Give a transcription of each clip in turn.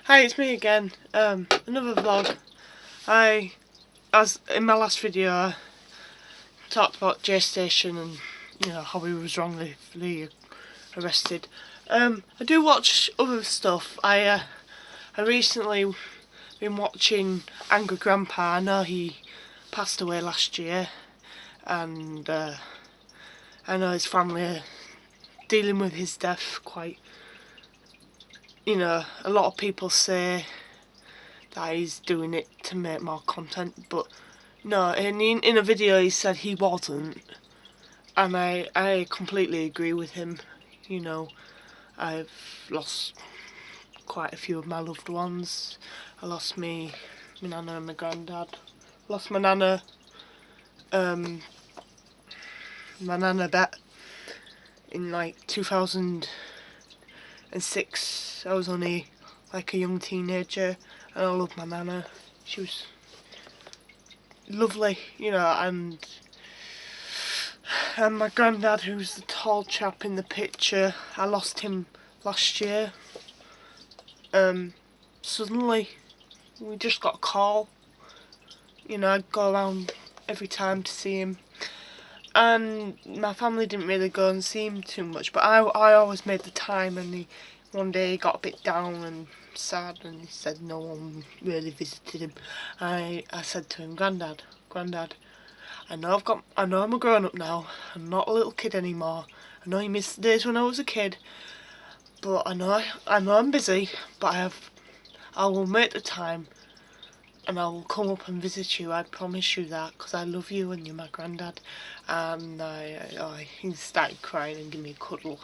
Hi, it's me again. Another vlog. As in my last video, I talked about J Station and how he was wrongly arrested. I do watch other stuff. I recently been watching Angry Grandpa. I know he passed away last year, and I know his family are dealing with his death quite. A lot of people say that he's doing it to make more content, but no, in a video he said he wasn't, and I completely agree with him. I've lost quite a few of my loved ones. I lost my nana and my granddad. Lost my nana, Bet in like 2006. I was only like a young teenager, and I loved my nana. She was lovely, and my granddad, who's the tall chap in the picture, I lost him last year. Suddenly, we just got a call. I'd go around every time to see him, and my family didn't really go and see him too much, but I always made the time. And one day he got a bit down and sad, and he said no one really visited him. I said to him, Grandad, I know I'm a grown up now. I'm not a little kid anymore. I know you missed the days when I was a kid, but I know I'm busy, but I will make the time, and I will come up and visit you. I promise you that, because I love you and you're my granddad. And he started crying and gave me a cuddle.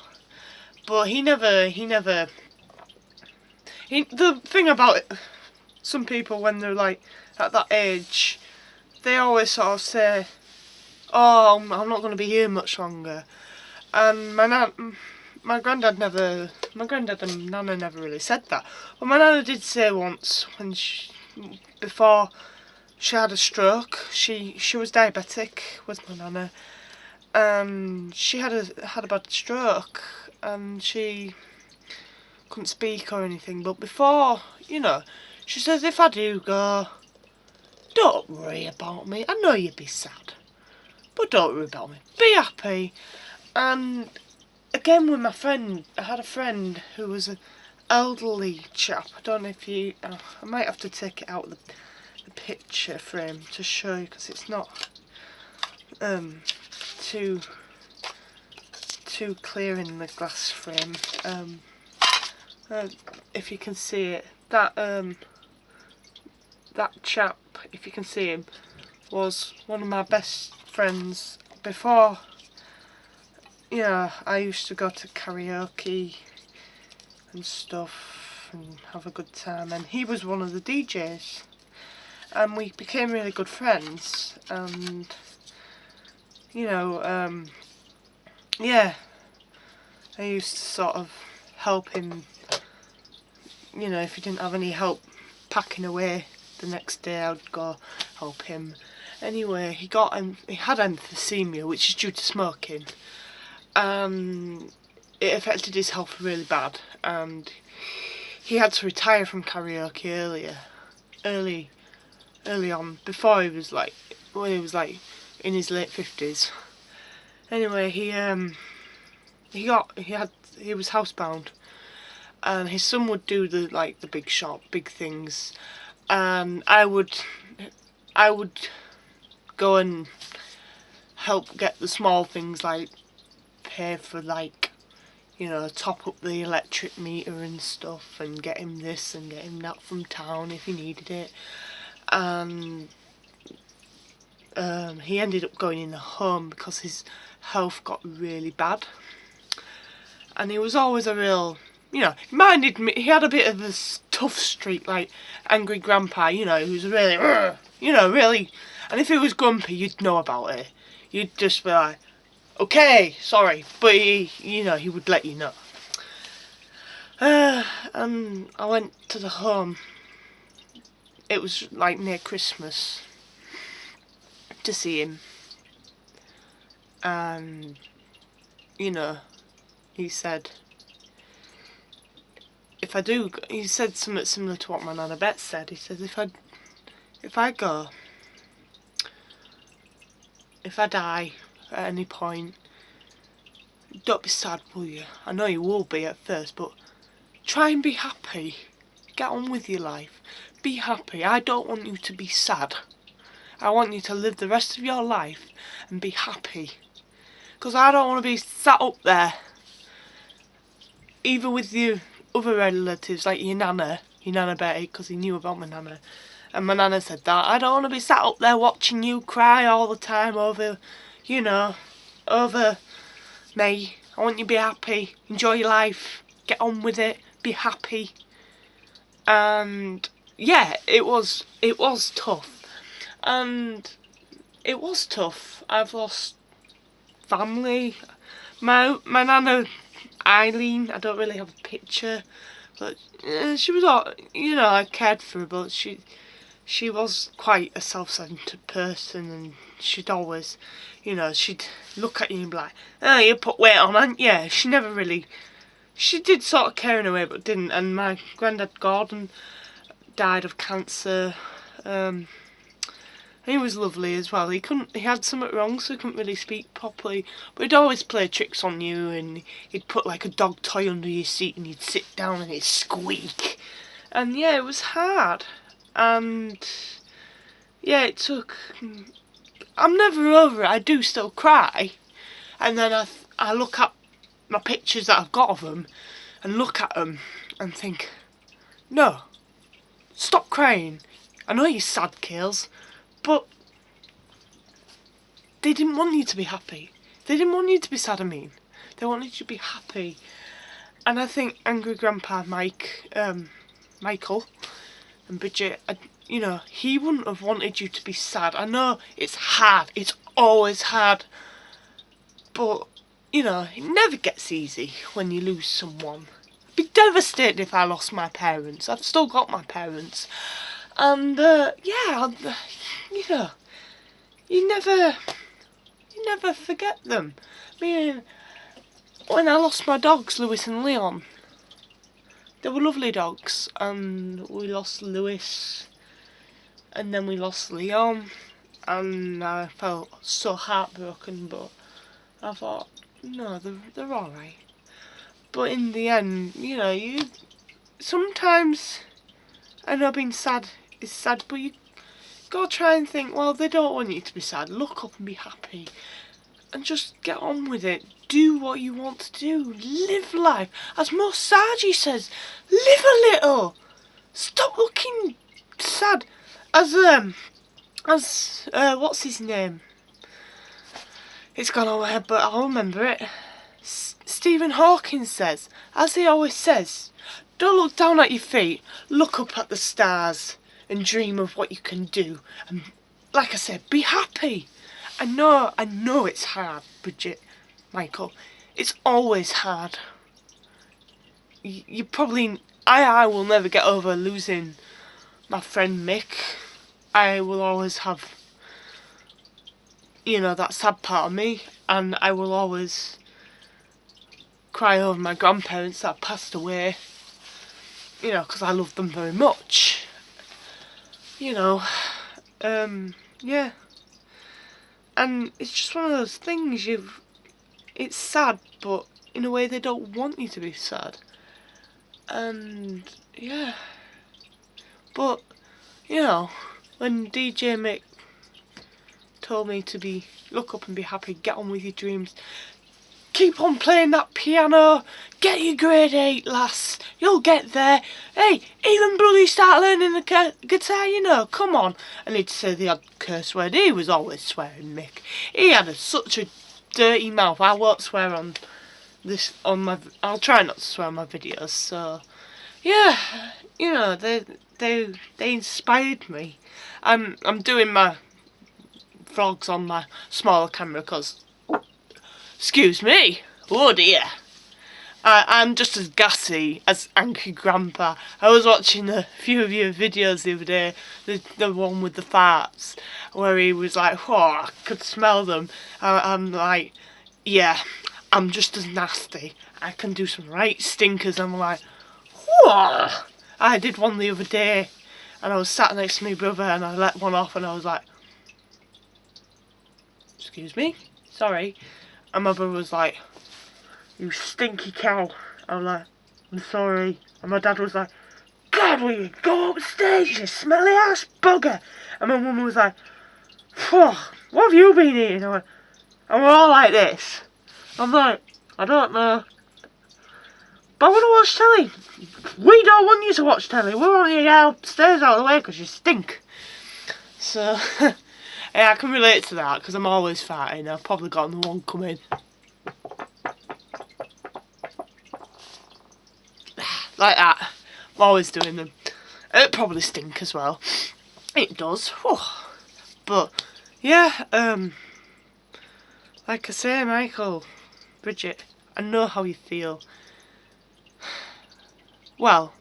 But the thing about it, some people when they're like at that age, they always sort of say, oh, I'm not going to be here much longer. And my granddad and nana never really said that. But my nana did say once, before she had a stroke. She was diabetic with my nana, and she had a bad stroke, and she couldn't speak or anything. But before, she says, if I do go, don't worry about me. I know you'd be sad, but don't worry about me. Be happy. And again with my friend, I had a friend who was an elderly chap. I don't know if I might have to take it out of the picture frame to show you, because it's not too clear in the glass frame. If you can see it, that chap, if you can see him, was one of my best friends before. I used to go to karaoke and stuff and have a good time, and he was one of the DJs, and we became really good friends. And yeah, I used to sort of help him, if he didn't have any help packing away the next day, I'd go help him. Anyway, he had emphysema, which is due to smoking, and it affected his health really bad, and he had to retire from karaoke early on, before he was like in his late 50s. Anyway, he was housebound, and his son would do the big things, and I would go and help get the small things, like pay for top up the electric meter and stuff, and get him this and get him that from town if he needed it. And he ended up going in the home because his health got really bad, and he was always a real, he minded me. He had a bit of a tough streak, like Angry Grandpa, he was really, really, and if he was grumpy, you'd know about it. You'd just be like, okay, sorry, but he would let you know. And I went to the home. It was like near Christmas, to see him, and he said, if I do, he said something similar to what my Nana Bet said. He says if I die at any point, don't be sad, will you? I know you will be at first, but try and be happy. Get on with your life. Be happy. I don't want you to be sad. I want you to live the rest of your life and be happy. Because I don't want to be sat up there, either with your other relatives, like your Nana Betty, because he knew about my Nana. And my Nana said that. I don't want to be sat up there watching you cry all the time over, you know, over me. I want you to be happy. Enjoy your life. Get on with it. Be happy. And yeah, it was tough. And it was tough. I've lost family. My Nana Eileen, I don't really have a picture, but she was all, you know, I cared for her, but she was quite a self-centered person, and she'd always, you know, she'd look at you and be like, oh, you put weight on, haven't you? She never really, she did sort of care in a way, but didn't. And my granddad Gordon died of cancer. He was lovely as well. He had something wrong, so he couldn't really speak properly. But he'd always play tricks on you, and he'd put like a dog toy under your seat, and you'd sit down and it'd squeak. And yeah, it was hard. And yeah, it took. I'm never over it. I do still cry, and then I look at my pictures that I've got of them, and look at them, and think, no, stop crying. I know you're sad, Kales. But they didn't want you to be happy. They didn't want you to be sad, I mean. They wanted you to be happy. And I think Angry Grandpa Michael and Bridget, you know, he wouldn't have wanted you to be sad. I know it's hard. It's always hard. But, you know, it never gets easy when you lose someone. I'd be devastated if I lost my parents. I've still got my parents. And yeah, you know, you never forget them. I mean, when I lost my dogs, Lewis and Leon, they were lovely dogs, and we lost Lewis, and then we lost Leon, and I felt so heartbroken. But I thought, no, they're all right. But in the end, you know, sometimes, I know being sad is sad, but you gotta try and think, well, they don't want you to be sad. Look up and be happy, and just get on with it. Do what you want to do. Live life. As Mosaji says, live a little. Stop looking sad. As what's his name? It's gone over my head, but I'll remember it. Stephen Hawking says, as he always says, don't look down at your feet, look up at the stars and dream of what you can do. And like I said, be happy. I know it's hard, Bridget, Michael. It's always hard. You probably, I will never get over losing my friend Mick. I will always have, you know, that sad part of me, and I will always cry over my grandparents that passed away. You know, because I love them very much. You know, yeah. And it's just one of those things, it's sad, but in a way they don't want you to be sad. And, yeah. But, you know, when DJ Mick told me to look up and be happy, get on with your dreams, keep on playing that piano. Get your grade 8, lass. You'll get there. Hey, even Brother start learning the guitar, you know. Come on. And he'd say the odd curse word. He was always swearing, Mick. He had such a dirty mouth. I won't swear on this, I'll try not to swear on my videos. So, yeah, you know, they inspired me. I'm doing my vlogs on my smaller camera because, excuse me, oh dear, I'm just as gassy as Angry Grandpa. I was watching a few of your videos the other day, the one with the farts, where he was like, oh, I could smell them. I'm like, yeah, I'm just as nasty. I can do some right stinkers. I'm like, I did one the other day, and I was sat next to my brother, and I let one off, and I was like, excuse me, sorry. And my brother was like, you stinky cow. I was like, I'm sorry. And my dad was like, God, will you go upstairs, you smelly ass bugger? And my mum was like, what have you been eating? And we're all like this. I'm like, I don't know. But I want to watch telly. We don't want you to watch telly. We want you to get upstairs out of the way because you stink. So, yeah, I can relate to that because I'm always farting. I've probably got the one coming. Like that. I'm always doing them. It probably stink as well. It does. Whew. But, yeah, like I say, Michael, Bridget, I know how you feel. Well,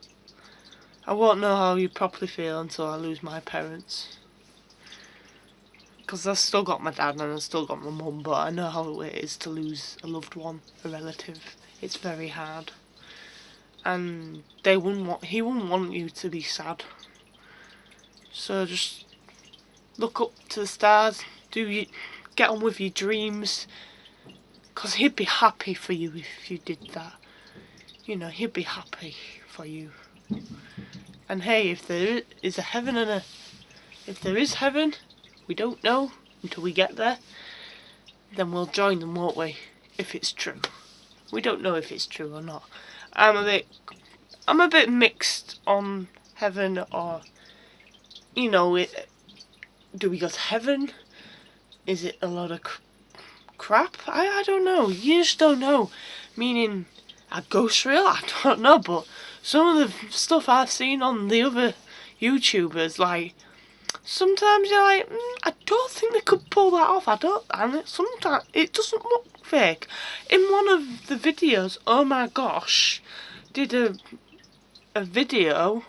I won't know how you properly feel until I lose my parents. Because I've still got my dad and I've still got my mum, but I know how it is to lose a loved one, a relative. It's very hard. And he wouldn't want you to be sad. So just look up to the stars, get on with your dreams, because he'd be happy for you if you did that. You know, he'd be happy for you. And hey, if there is a heaven if there is heaven, we don't know until we get there, then we'll join them, won't we? If it's true. We don't know if it's true or not. I'm a bit mixed on heaven, or, you know, do we go to heaven? Is it a lot of crap? I don't know. You just don't know. Meaning, a ghost reel? I don't know, but some of the stuff I've seen on the other YouTubers, like, sometimes you're like, I don't think they could pull that off. And sometimes it doesn't look fake. In one of the videos, oh my gosh, did a video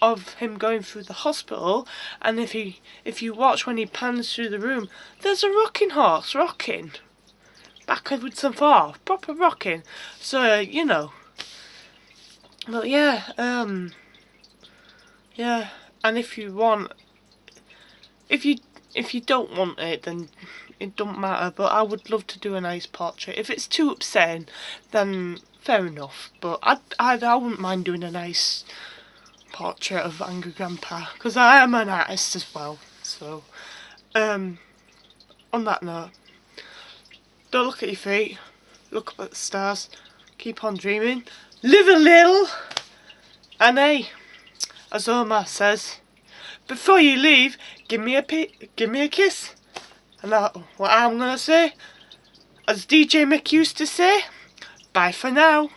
of him going through the hospital, and if you watch when he pans through the room, there's a rocking horse rocking backwards and forth, proper rocking. So you know. But yeah, yeah. And if you don't want it, then it don't matter. But I would love to do a nice portrait. If it's too upsetting, then fair enough. But I wouldn't mind doing a nice portrait of Angry Grandpa, because I am an artist as well. So, on that note, don't look at your feet. Look up at the stars. Keep on dreaming. Live a little. And hey, as Omar says, before you leave, give me a kiss. And what I'm gonna say, as DJ Mick used to say, bye for now.